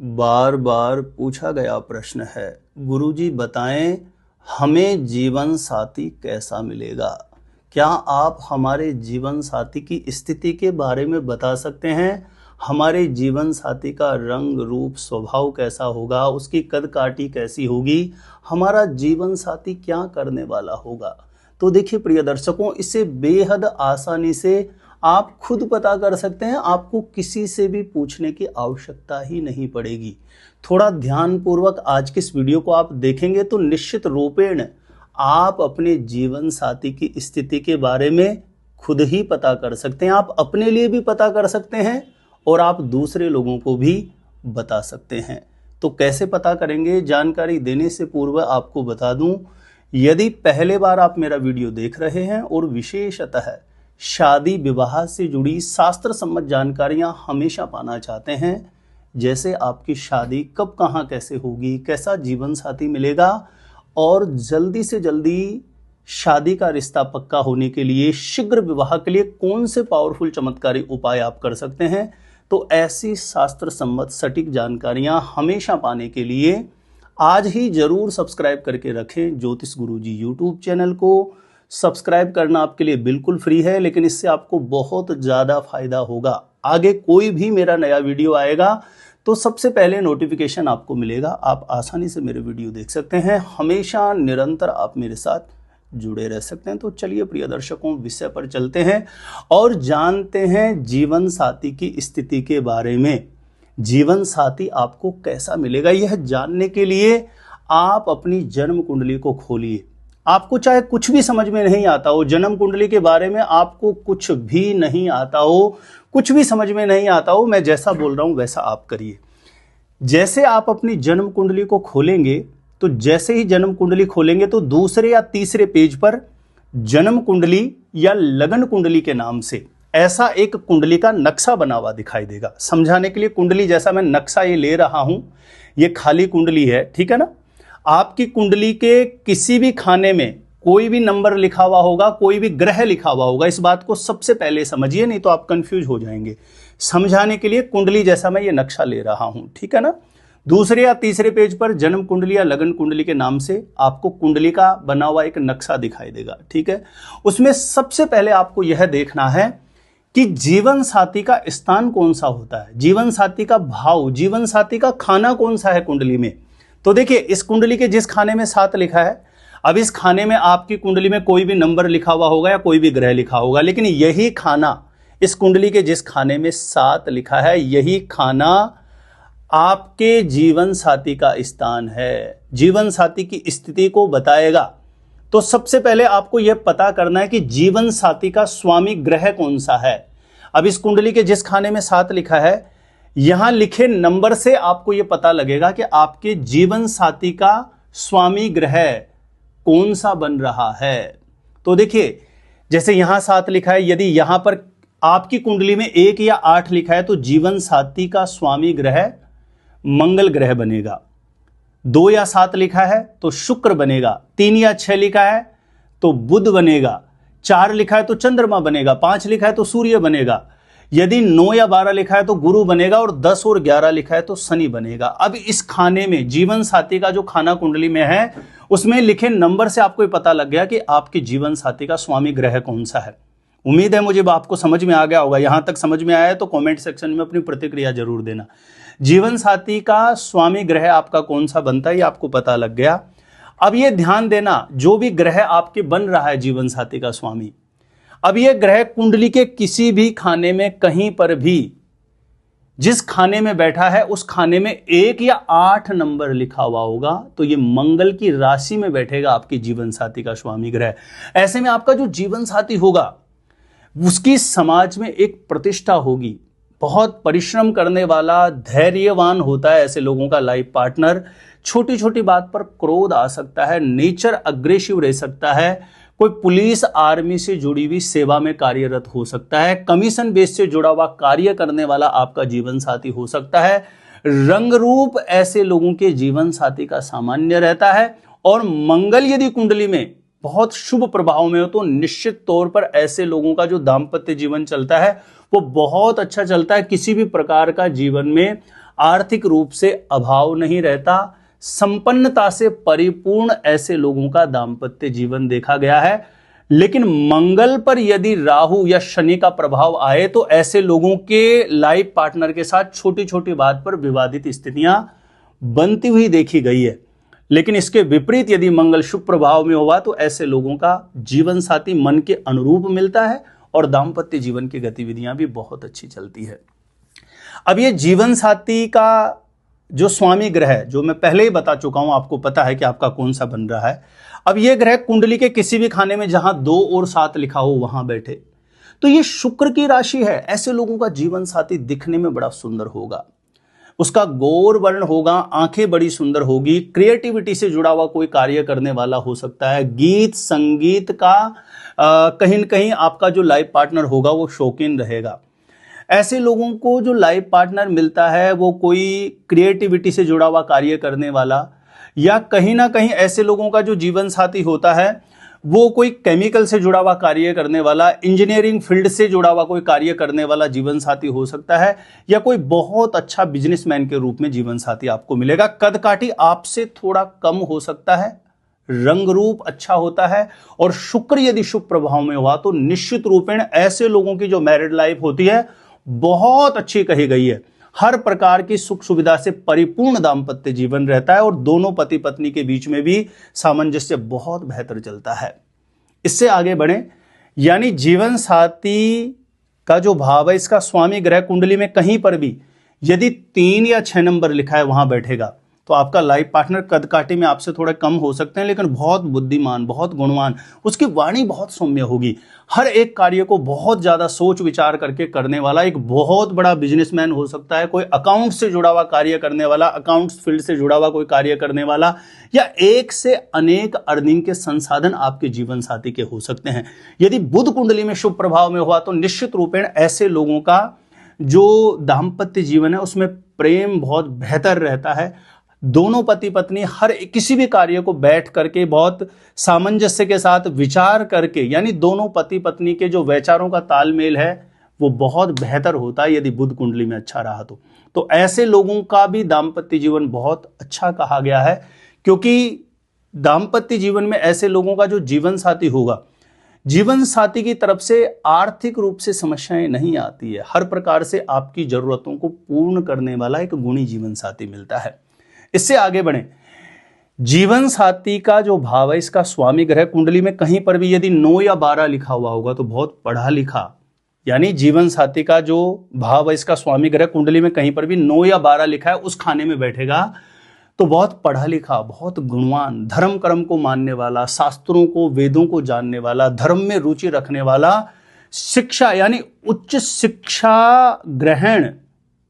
बार बार पूछा गया प्रश्न है, गुरुजी बताएं हमें जीवन साथी कैसा मिलेगा। क्या आप हमारे जीवन साथी की स्थिति के बारे में बता सकते हैं? हमारे जीवन साथी का रंग रूप स्वभाव कैसा होगा, उसकी कद काठी कैसी होगी, हमारा जीवन साथी क्या करने वाला होगा। तो देखिए प्रिय दर्शकों, इसे बेहद आसानी से आप खुद पता कर सकते हैं। आपको किसी से भी पूछने की आवश्यकता ही नहीं पड़ेगी। थोड़ा ध्यानपूर्वक आज की इस वीडियो को आप देखेंगे तो निश्चित रूपेण आप अपने जीवन साथी की स्थिति के बारे में खुद ही पता कर सकते हैं। आप अपने लिए भी पता कर सकते हैं और आप दूसरे लोगों को भी बता सकते हैं। तो कैसे पता करेंगे, जानकारी देने से पूर्व आपको बता दूं, यदि पहले बार आप मेरा वीडियो देख रहे हैं और विशेषतः शादी विवाह से जुड़ी शास्त्र सम्मत जानकारियां हमेशा पाना चाहते हैं, जैसे आपकी शादी कब कहां कैसे होगी, कैसा जीवन साथी मिलेगा और जल्दी से जल्दी शादी का रिश्ता पक्का होने के लिए, शीघ्र विवाह के लिए कौन से पावरफुल चमत्कारी उपाय आप कर सकते हैं, तो ऐसी शास्त्र सम्मत सटीक जानकारियां हमेशा पाने के लिए आज ही जरूर सब्सक्राइब करके रखें ज्योतिष गुरुजी यूट्यूब चैनल को। सब्सक्राइब करना आपके लिए बिल्कुल फ्री है, लेकिन इससे आपको बहुत ज़्यादा फायदा होगा। आगे कोई भी मेरा नया वीडियो आएगा तो सबसे पहले नोटिफिकेशन आपको मिलेगा। आप आसानी से मेरे वीडियो देख सकते हैं, हमेशा निरंतर आप मेरे साथ जुड़े रह सकते हैं। तो चलिए प्रिय दर्शकों, विषय पर चलते हैं और जानते हैं जीवन साथी की स्थिति के बारे में। जीवन साथी आपको कैसा मिलेगा, यह जानने के लिए आप अपनी जन्म कुंडली को खोलिए। आपको चाहे कुछ भी समझ में नहीं आता हो, जन्म कुंडली के बारे में आपको कुछ भी नहीं आता हो, कुछ भी समझ में नहीं आता हो, मैं जैसा बोल रहा हूं वैसा आप करिए। जैसे आप अपनी जन्म कुंडली को खोलेंगे, तो जैसे ही जन्म कुंडली खोलेंगे तो दूसरे या तीसरे पेज पर जन्म कुंडली या लगन कुंडली के नाम से ऐसा एक कुंडली का नक्शा बना हुआ दिखाई देगा। समझाने के लिए कुंडली जैसा मैं नक्शा ये ले रहा हूं, ये खाली कुंडली है, ठीक है ना। आपकी कुंडली के किसी भी खाने में कोई भी नंबर लिखा हुआ होगा, कोई भी ग्रह लिखा हुआ होगा, इस बात को सबसे पहले समझिए, नहीं तो आप कंफ्यूज हो जाएंगे। समझाने के लिए कुंडली जैसा मैं ये नक्शा ले रहा हूं, ठीक है ना। दूसरे या तीसरे पेज पर जन्म कुंडली या लगन कुंडली के नाम से आपको कुंडली का बना हुआ एक नक्शा दिखाई देगा, ठीक है। उसमें सबसे पहले आपको यह देखना है कि जीवन साथी का स्थान कौन सा होता है, जीवन साथी का भाव, जीवन साथी का खाना कौन सा है कुंडली में। तो देखिए, इस कुंडली के जिस खाने में 7 लिखा है, अब इस खाने में आपकी कुंडली में कोई भी नंबर लिखा हुआ होगा या कोई भी ग्रह लिखा होगा, लेकिन यही खाना, इस कुंडली के जिस खाने में 7 लिखा है, यही खाना आपके जीवन साथी का स्थान है, जीवन साथी की स्थिति को बताएगा। तो सबसे पहले आपको यह पता करना है कि जीवन साथी का स्वामी ग्रह कौन सा है। अब इस कुंडली के जिस खाने में 7 लिखा है, यहां लिखे नंबर से आपको यह पता लगेगा कि आपके जीवन साथी का स्वामी ग्रह कौन सा बन रहा है। तो देखिए, जैसे यहां 7 लिखा है, यदि यहां पर आपकी कुंडली में 1 या 8 लिखा है तो जीवन साथी का स्वामी ग्रह मंगल ग्रह बनेगा। 2 या 7 लिखा है तो शुक्र बनेगा। 3 या 6 लिखा है तो बुध बनेगा। 4 लिखा है तो चंद्रमा बनेगा। 5 लिखा है तो सूर्य बनेगा। यदि 9 या 12 लिखा है तो गुरु बनेगा और 10 और 11 लिखा है तो शनि बनेगा। अब इस खाने में, जीवन साथी का जो खाना कुंडली में है, उसमें लिखे नंबर से आपको पता लग गया कि आपके जीवन साथी का स्वामी ग्रह कौन सा है। उम्मीद है मुझे आपको समझ में आ गया होगा। यहां तक समझ में आया है तो कमेंट सेक्शन में अपनी प्रतिक्रिया जरूर देना। जीवन साथी का स्वामी ग्रह आपका कौन सा बनता है, ये आपको पता लग गया। अब ये ध्यान देना, जो भी ग्रह आपके बन रहा है जीवन साथी का स्वामी, अब ये ग्रह कुंडली के किसी भी खाने में कहीं पर भी जिस खाने में बैठा है, उस खाने में 1 या 8 नंबर लिखा हुआ होगा तो ये मंगल की राशि में बैठेगा आपके जीवन साथी का स्वामी ग्रह। ऐसे में आपका जो जीवन साथी होगा उसकी समाज में एक प्रतिष्ठा होगी। बहुत परिश्रम करने वाला, धैर्यवान होता है ऐसे लोगों का लाइफ पार्टनर। छोटी छोटी बात पर क्रोध आ सकता है, नेचर अग्रेसिव रह सकता है, कोई पुलिस आर्मी से जुड़ी हुई सेवा में कार्यरत हो सकता है, कमीशन बेस से जुड़ा हुआ कार्य करने वाला आपका जीवन साथी हो सकता है। रंग रूप ऐसे लोगों के जीवन साथी का सामान्य रहता है और मंगल यदि कुंडली में बहुत शुभ प्रभाव में हो तो निश्चित तौर पर ऐसे लोगों का जो दाम्पत्य जीवन चलता है वो बहुत अच्छा चलता है। किसी भी प्रकार का जीवन में आर्थिक रूप से अभाव नहीं रहता, संपन्नता से परिपूर्ण ऐसे लोगों का दाम्पत्य जीवन देखा गया है। लेकिन मंगल पर यदि राहु या शनि का प्रभाव आए तो ऐसे लोगों के लाइफ पार्टनर के साथ छोटी छोटी बात पर विवादित स्थितियां बनती हुई देखी गई है। लेकिन इसके विपरीत यदि मंगल शुभ प्रभाव में हुआ तो ऐसे लोगों का जीवन साथी मन के अनुरूप मिलता है और दाम्पत्य जीवन की गतिविधियां भी बहुत अच्छी चलती है। अब ये जीवन साथी का जो स्वामी ग्रह है, जो मैं पहले ही बता चुका हूं, आपको पता है कि आपका कौन सा बन रहा है। अब ये ग्रह कुंडली के किसी भी खाने में जहां 2 और 7 लिखा हो वहां बैठे तो ये शुक्र की राशि है। ऐसे लोगों का जीवन साथी दिखने में बड़ा सुंदर होगा, उसका गौर वर्ण होगा, आंखें बड़ी सुंदर होगी, क्रिएटिविटी से जुड़ा हुआ कोई कार्य करने वाला हो सकता है, गीत संगीत का कहीं न कहीं आपका जो लाइफ पार्टनर होगा वो शौकीन रहेगा। ऐसे लोगों को जो लाइफ पार्टनर मिलता है वो कोई क्रिएटिविटी से जुड़ा हुआ कार्य करने वाला, या कहीं ना कहीं ऐसे लोगों का जो जीवन साथी होता है वो कोई केमिकल से जुड़ा हुआ कार्य करने वाला, इंजीनियरिंग फील्ड से जुड़ा हुआ कोई कार्य करने वाला जीवन साथी हो सकता है, या कोई बहुत अच्छा बिजनेसमैन के रूप में जीवन साथी आपको मिलेगा। कद काठी आपसे थोड़ा कम हो सकता है, रंग रूप अच्छा होता है, और शुक्र यदि शुभ प्रभाव में हुआ तो निश्चित रूपेण ऐसे लोगों की जो मैरिड लाइफ होती है बहुत अच्छी कही गई है। हर प्रकार की सुख सुविधा से परिपूर्ण दाम्पत्य जीवन रहता है और दोनों पति पत्नी के बीच में भी सामंजस्य बहुत बेहतर चलता है। इससे आगे बढ़े, यानी जीवन साथी का जो भाव है इसका स्वामी ग्रह कुंडली में कहीं पर भी यदि 3 या 6 नंबर लिखा है वहां बैठेगा तो आपका लाइफ पार्टनर कद काठी में आपसे थोड़े कम हो सकते हैं, लेकिन बहुत बुद्धिमान, बहुत गुणवान, उसकी वाणी बहुत सौम्य होगी, हर एक कार्य को बहुत ज्यादा सोच विचार करके करने वाला, एक बहुत बड़ा बिजनेसमैन हो सकता है, कोई अकाउंट से जुड़ा हुआ कार्य करने वाला, अकाउंट्स फील्ड से जुड़ा हुआ कोई कार्य करने वाला, या एक से अनेक अर्निंग के संसाधन आपके जीवन साथी के हो सकते हैं। यदि बुध कुंडली में शुभ प्रभाव में हुआ तो निश्चित रूपेण ऐसे लोगों का जो दाम्पत्य जीवन है उसमें प्रेम बहुत बेहतर रहता है। दोनों पति पत्नी हर किसी भी कार्य को बैठ करके बहुत सामंजस्य के साथ विचार करके, यानी दोनों पति पत्नी के जो विचारों का तालमेल है वो बहुत बेहतर होता है यदि बुध कुंडली में अच्छा रहा तो ऐसे लोगों का भी दाम्पत्य जीवन बहुत अच्छा कहा गया है, क्योंकि दाम्पत्य जीवन में ऐसे लोगों का जो जीवन साथी होगा, जीवन साथी की तरफ से आर्थिक रूप से समस्याएं नहीं आती है, हर प्रकार से आपकी जरूरतों को पूर्ण करने वाला एक गुणी जीवन साथी मिलता है। इससे आगे बढ़े, जीवन साथी का जो भाव है इसका स्वामी ग्रह कुंडली में कहीं पर भी यदि 9 या 12 लिखा हुआ होगा तो बहुत पढ़ा लिखा, यानी जीवन साथी का जो भाव है इसका स्वामी ग्रह कुंडली में कहीं पर भी 9 या 12 लिखा है उस खाने में बैठेगा तो बहुत पढ़ा लिखा, बहुत गुणवान, धर्म कर्म को मानने वाला, शास्त्रों को वेदों को जानने वाला, धर्म में रुचि रखने वाला, शिक्षा यानी उच्च शिक्षा ग्रहण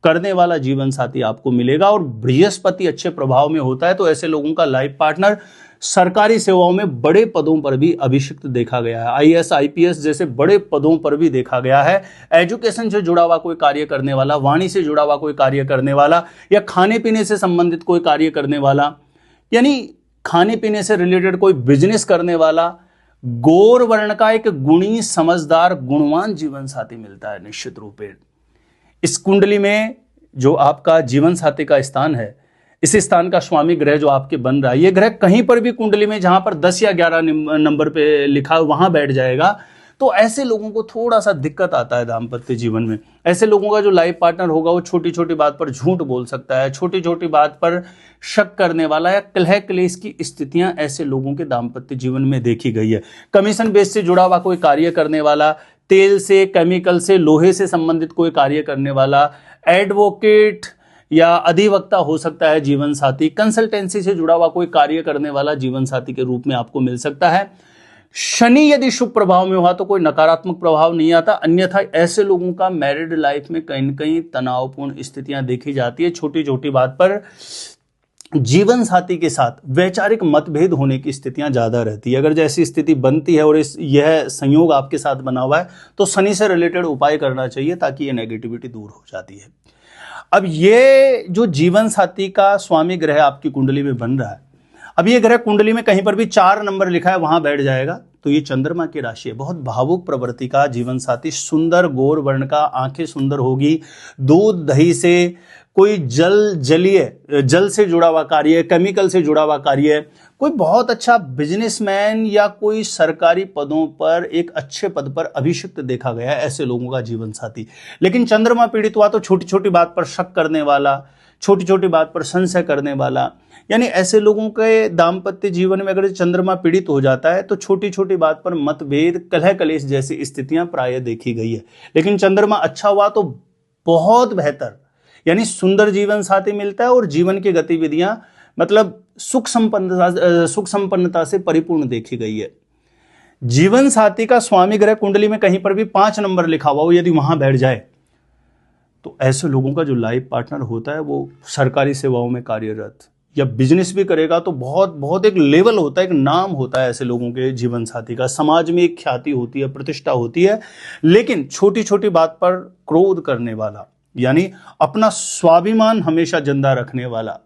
करने वाला जीवन साथी आपको मिलेगा। और बृहस्पति अच्छे प्रभाव में होता है तो ऐसे लोगों का लाइफ पार्टनर सरकारी सेवाओं में बड़े पदों पर भी अभिषिक्त देखा गया है, आईएएस आईपीएस जैसे बड़े पदों पर भी देखा गया है। एजुकेशन से जुड़ा हुआ कोई कार्य करने वाला, वाणी से जुड़ा हुआ कोई कार्य करने वाला, या खाने पीने से संबंधित कोई कार्य करने वाला, यानी खाने पीने से रिलेटेड कोई बिजनेस करने वाला, गौर वर्ण का एक गुणी, समझदार, गुणवान जीवन साथी मिलता है निश्चित रूपेण। इस कुंडली में जो आपका जीवन साथी का स्थान है, इस स्थान का स्वामी ग्रह जो आपके बन रहा है, ये ग्रह कहीं पर भी कुंडली में जहां पर 10 या 11 नंबर पे लिखा है वहां बैठ जाएगा तो ऐसे लोगों को थोड़ा सा दिक्कत आता है दाम्पत्य जीवन में। ऐसे लोगों का जो लाइफ पार्टनर होगा वो छोटी छोटी बात पर झूठ बोल सकता है, छोटी छोटी बात पर शक करने वाला, या कलह क्लेश की स्थितियां ऐसे लोगों के दाम्पत्य जीवन में देखी गई है। कमीशन बेस से जुड़ा हुआ कोई कार्य करने वाला, तेल से, केमिकल से, लोहे से संबंधित कोई कार्य करने वाला, एडवोकेट या अधिवक्ता हो सकता है जीवन साथी, कंसल्टेंसी से जुड़ा हुआ कोई कार्य करने वाला जीवन साथी के रूप में आपको मिल सकता है। शनि यदि शुभ प्रभाव में हुआ तो कोई नकारात्मक प्रभाव नहीं आता, अन्यथा ऐसे लोगों का मैरिड लाइफ में कहीं न कहीं तनावपूर्ण स्थितियां देखी जाती है। छोटी छोटी बात पर जीवन साथी के साथ वैचारिक मतभेद होने की स्थितियां ज्यादा रहती है। अगर जैसी स्थिति बनती है और यह संयोग आपके साथ बना हुआ है तो शनि से रिलेटेड उपाय करना चाहिए ताकि ये नेगेटिविटी दूर हो जाती है। अब ये जो जीवन साथी का स्वामी ग्रह आपकी कुंडली में बन रहा है, अब ये ग्रह कुंडली में कहीं पर भी 4 नंबर लिखा है वहां बैठ जाएगा तो ये चंद्रमा की राशि है। बहुत भावुक प्रवृत्ति का जीवन साथी, सुंदर, गौर वर्ण का, आंखें सुंदर होगी, दूध दही से कोई जल से जुड़ा हुआ कार्य, केमिकल से जुड़ा हुआ कार्य, कोई बहुत अच्छा बिजनेसमैन या कोई सरकारी पदों पर एक अच्छे पद पर अभिषिक्त देखा गया है, ऐसे लोगों का जीवन साथी। लेकिन चंद्रमा पीड़ित हुआ तो छोटी छोटी बात पर शक करने वाला, छोटी छोटी बात पर संशय करने वाला, यानी ऐसे लोगों के दाम्पत्य जीवन में अगर चंद्रमा पीड़ित हो जाता है तो छोटी छोटी बात पर मतभेद, कलह कलेश जैसी स्थितियां प्राय देखी गई है। लेकिन चंद्रमा अच्छा हुआ तो बहुत बेहतर, यानी सुंदर जीवन साथी मिलता है और जीवन की गतिविधियां मतलब सुख संपन्नता से परिपूर्ण देखी गई है। जीवन साथी का स्वामी ग्रह कुंडली में कहीं पर भी 5 नंबर लिखा हुआ हो, यदि वहां बैठ जाए तो ऐसे लोगों का जो लाइफ पार्टनर होता है वो सरकारी सेवाओं में कार्यरत या बिजनेस भी करेगा तो बहुत बहुत एक लेवल होता है, एक नाम होता है ऐसे लोगों के जीवन साथी का, समाज में एक ख्याति होती है, प्रतिष्ठा होती है। लेकिन छोटी छोटी बात पर क्रोध करने वाला, यानी अपना स्वाभिमान हमेशा जिंदा रखने वाला,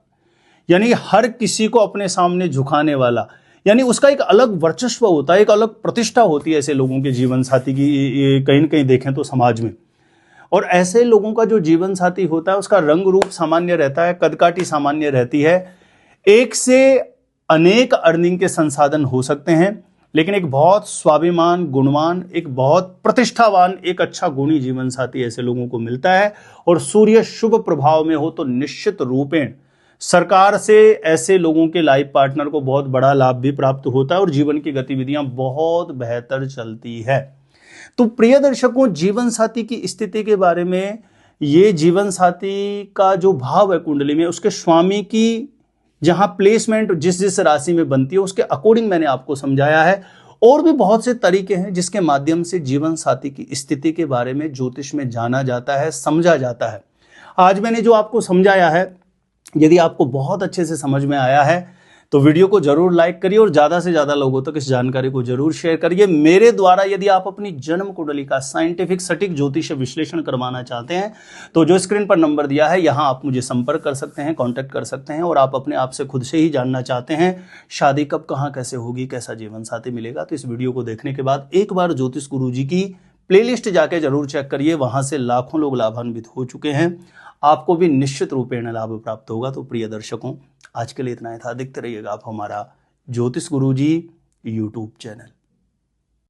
यानी हर किसी को अपने सामने झुकाने वाला, यानी उसका एक अलग वर्चस्व होता है, एक अलग प्रतिष्ठा होती है ऐसे लोगों के जीवन साथी की, कहीं न कहीं देखें तो समाज में। और ऐसे लोगों का जो जीवन साथी होता है उसका रंग रूप सामान्य रहता है, कदकाठी सामान्य रहती है, एक से अनेक अर्निंग के संसाधन हो सकते हैं, लेकिन एक बहुत स्वाभिमान, गुणवान, एक बहुत प्रतिष्ठावान, एक अच्छा गुणी जीवन साथी ऐसे लोगों को मिलता है। और सूर्य शुभ प्रभाव में हो तो निश्चित रूपेण सरकार से ऐसे लोगों के लाइफ पार्टनर को बहुत बड़ा लाभ भी प्राप्त होता है और जीवन की गतिविधियां बहुत बेहतर चलती है। तो प्रिय दर्शकों, जीवन साथी की स्थिति के बारे में, ये जीवन साथी का जो भाव है कुंडली में, उसके स्वामी की जहां प्लेसमेंट जिस जिस राशि में बनती है उसके अकॉर्डिंग मैंने आपको समझाया है। और भी बहुत से तरीके हैं जिसके माध्यम से जीवन साथी की स्थिति के बारे में ज्योतिष में जाना जाता है, समझा जाता है। आज मैंने जो आपको समझाया है, यदि आपको बहुत अच्छे से समझ में आया है तो वीडियो को जरूर लाइक करिए और ज्यादा से ज्यादा लोगों तक इस जानकारी को जरूर शेयर करिए। मेरे द्वारा यदि आप अपनी जन्म कुंडली का साइंटिफिक सटीक ज्योतिष विश्लेषण करवाना चाहते हैं तो जो स्क्रीन पर नंबर दिया है यहां आप मुझे संपर्क कर सकते हैं, कांटेक्ट कर सकते हैं। और आप अपने आप से खुद से ही जानना चाहते हैं शादी कब, कहां, कैसे होगी, कैसा जीवन साथी मिलेगा, तो इस वीडियो को देखने के बाद एक बार ज्योतिष गुरुजी की प्लेलिस्ट जाके जरूर चेक करिए, वहां से लाखों लोग लाभान्वित हो चुके हैं, आपको भी निश्चित रूपेण लाभ प्राप्त होगा। तो प्रिय दर्शकों, आज के लिए इतना ही था। देखते रहिएगा आप हमारा ज्योतिष गुरुजी यूट्यूब चैनल।